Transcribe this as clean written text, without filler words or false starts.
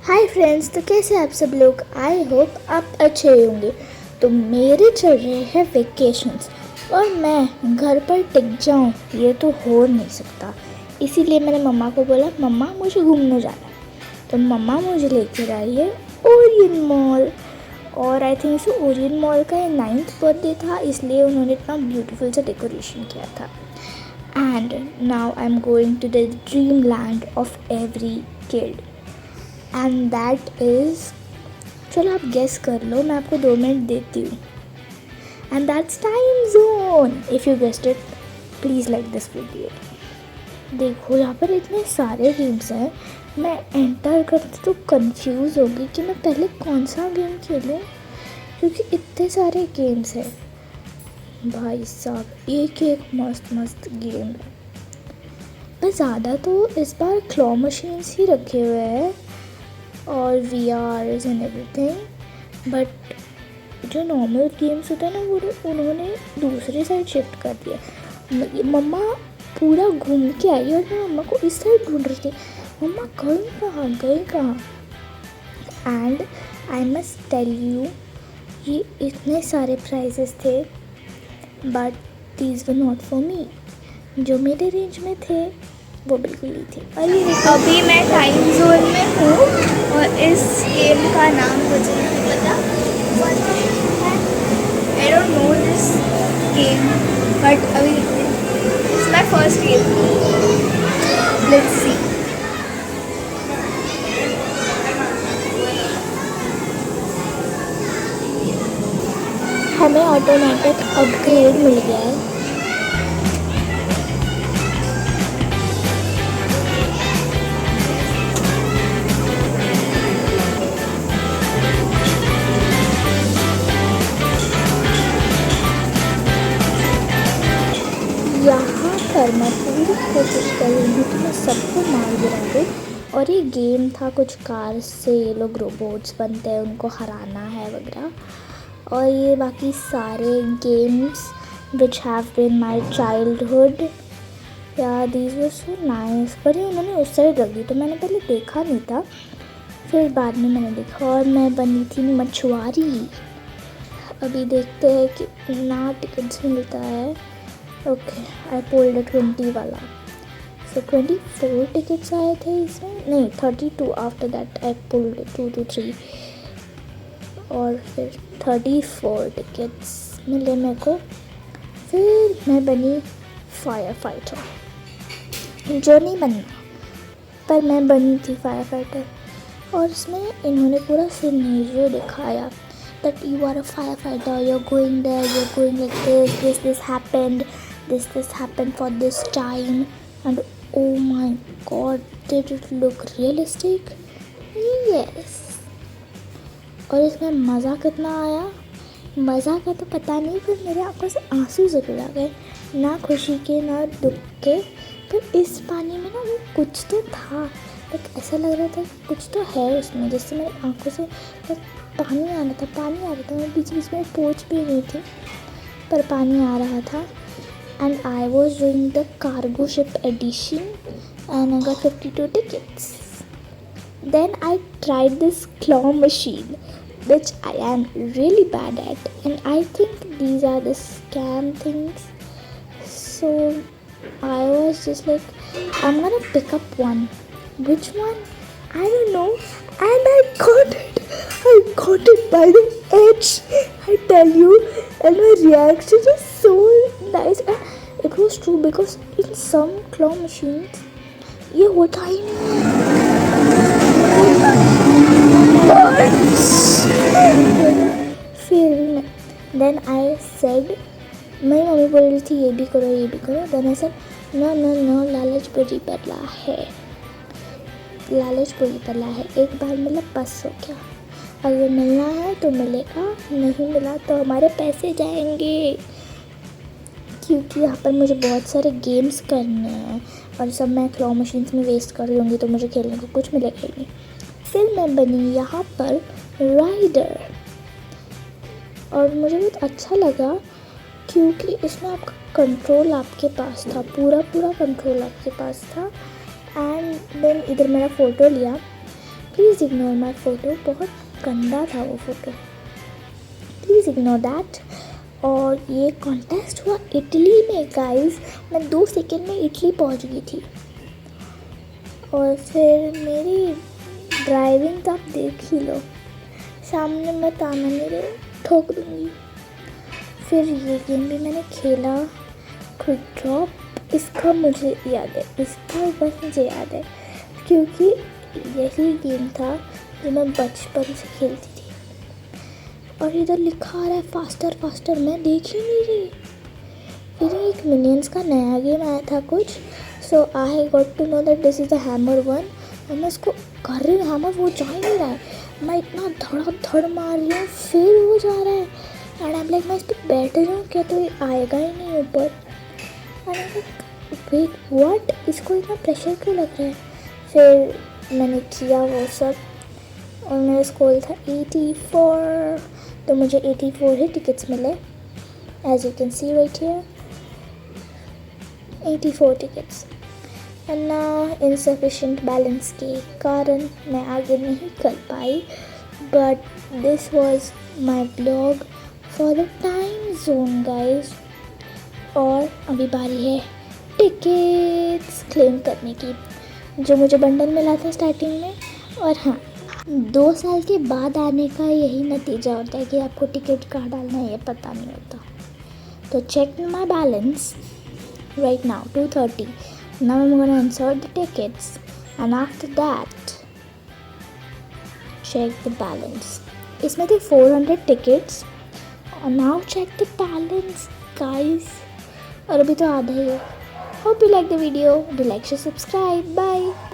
Hi friends, तो कैसे आप सब लोग। आई होप आप अच्छे होंगे। तो मेरे चल रहे हैं वेकेशंस और मैं घर पर टिक जाऊँ ये तो हो नहीं सकता। इसीलिए मैंने मम्मा को बोला, मम्मा मुझे घूमने जाना है। तो मम्मा मुझे लेकर आई है ओरियन मॉल। और I think so Orion mall का 9th बर्थडे था, इसलिए उन्होंने इतना ब्यूटीफुल सा डेकोरेशन किया था। And now I am going to the dream land of every kid and that is, चलो आप गेस कर लो, मैं आपको 2 मिनट देती हूँ। And that's time zone. If you guessed it please like this video. देखो यहाँ पर इतने सारे गेम्स हैं, मैं एंटर करती तो कंफ्यूज होगी कि मैं पहले कौन सा गेम खेलूँ, क्योंकि इतने सारे गेम्स हैं भाई साहब। एक मस्त मस्त गेम है। मैं ज़्यादा तो इस बार क्लॉ मशीन्स ही रखे हुए हैं और VRs एंड एवरीथिंग, बट जो नॉर्मल गेम्स होते हैं ना वो उन्होंने दूसरी साइड शिफ्ट कर दिया। मम्मा पूरा घूम के आई और मैं मम्मा को इस साइड ढूंढ रही थी, मम्मा गई कहाँ। And I must tell you, ये इतने सारे प्राइजेस थे but these were not for me. जो मेरे रेंज में थे वो बिल्कुल नहीं थे। और ये अभी मैं टाइम जोन में हूँ और इस गेम का नाम मुझे नहीं पता। I don't know this game but अभी it's my first game. Let's see. हमें ऑटोमेटिक अपग्रेड मिल गया है। यहाँ पर मैं पूरी कोशिश कर रही हूँ कि मैं सबको मार गिरा दूँ। और ये गेम था कुछ कार से ये लोग रोबोट्स बनते हैं, उनको हराना है वगैरह। और ये बाकी सारे games which have been my childhood, या दीज वर सो नाइस। पर ये उन्होंने उस साइड रख दी तो मैंने पहले देखा नहीं था, फिर बाद में मैंने देखा और मैं बनी थी मछुआरी। अभी देखते हैं कि कितना टिकट्स मिलता है। ओके, आई पुल्ड 20 वाला। सो 24 टिकट्स आए थे इसमें, नहीं 32। After that I pulled 2 to 3 और फिर 34 टिकट्स मिले मेरे को। फिर मैं बनी फायर फाइटर, जो नहीं बनना पर मैं बनी थी फायर फाइटर। और इसमें इन्होंने पूरा सिनेरियो दिखाया that you are a firefighter, you're going there, you're going like this happened, this happened for this time, and oh my god, did it look realistic? Yes. और इसमें मज़ा कितना आया, मज़ा का तो पता नहीं, पर मेरे आंखों से आंसू ज़रूर आ गए, ना खुशी के ना दुख के। पर इस पानी में ना वो कुछ तो था, लाइक ऐसा लग रहा था कुछ तो है उसमें, जिससे मेरी आंखों से पानी आ रहा था। मैं बीच बीच में पोंछ भी रही थी पर पानी आ रहा था। And I was doing the cargo ship edition and I got 52 tickets. Then I tried this claw machine which I am really bad at, and I think these are the scam things. So I was just like, I'm gonna pick up one. Which one? I don't know. And I got it. I got it by the edge. I tell you, and my reaction was so nice. And it was true because in some claw machines, ये होता ही नहीं। फिर then I said, मेरी mummy बोल रही थी ये भी करो। देन आई सेड नो, लालच बुरी बला है, एक बार मतलब बस हो गया। अगर मिलना है तो मिलेगा, नहीं मिला तो हमारे पैसे जाएंगे, क्योंकि यहाँ पर मुझे बहुत सारे गेम्स करने हैं और सब मैं क्लॉ मशीन्स में वेस्ट कर दूँगी तो मुझे खेलने को कुछ मिलेगा ही नहीं। फिर मैं बनी यहाँ पर राइडर और मुझे बहुत अच्छा लगा क्योंकि इसमें आपका कंट्रोल आपके पास था, पूरा कंट्रोल आपके पास था। एंड देन इधर मेरा फ़ोटो लिया प्लीज़ इग्नोर माई फ़ोटो, बहुत गंदा था वो फ़ोटो, प्लीज़ इग्नोर दैट। और ये कॉन्टेस्ट हुआ इटली में गाइस, मैं 2 सेकंड में इटली पहुंच गई थी। और फिर मेरी ड्राइविंग तो आप देख ही लो, सामने मत आना मेरे, ठोक दूँगी। फिर ये गेम भी मैंने खेला, क्विक ड्रॉप, इसका मुझे याद है, इसका बस मुझे याद है क्योंकि यही गेम था जो मैं बचपन से खेलती थी। और इधर लिखा आ रहा है फास्टर फास्टर, मैं देख ही नहीं रही। फिर एक मिनियंस का नया गेम आया था कुछ, so I got to know that this is the hammer one, और मैं उसको कर रही हूँ हैमर, वो जा ही नहीं रहा है। मैं इतना धड़ मार रही हूँ, फिर वो जा रहा है। एंड आई एम लाइक मैं इस पर बैठ रही हूँ क्या, तो ये आएगा ही नहीं ऊपर। And I like wait what, इसको इतना प्रेशर क्यों लग रहा है। फिर मैंने किया वो सब, और मेरा स्कोर था 84, तो मुझे 84 ही टिकट्स मिले, as you can see right here, 84 tickets. And now insufficient balance के कारण मैं आगे नहीं कर पाई, but this was my blog for the time zone guys. और अभी बारी है टिकट्स क्लेम करने की, जो मुझे बंडल मिला था स्टार्टिंग में। और हाँ, 2 साल के बाद आने का यही नतीजा होता है कि आपको टिकट कहाँ डालना है ये पता नहीं होता। तो check my balance right now, 2:30. Now I'm gonna insert the tickets, and after that check the balance. इसमें थे 400 tickets, and now check the balance guys, और अभी तो आधा ही है। Hope you like the video. Do like, share, subscribe. Bye.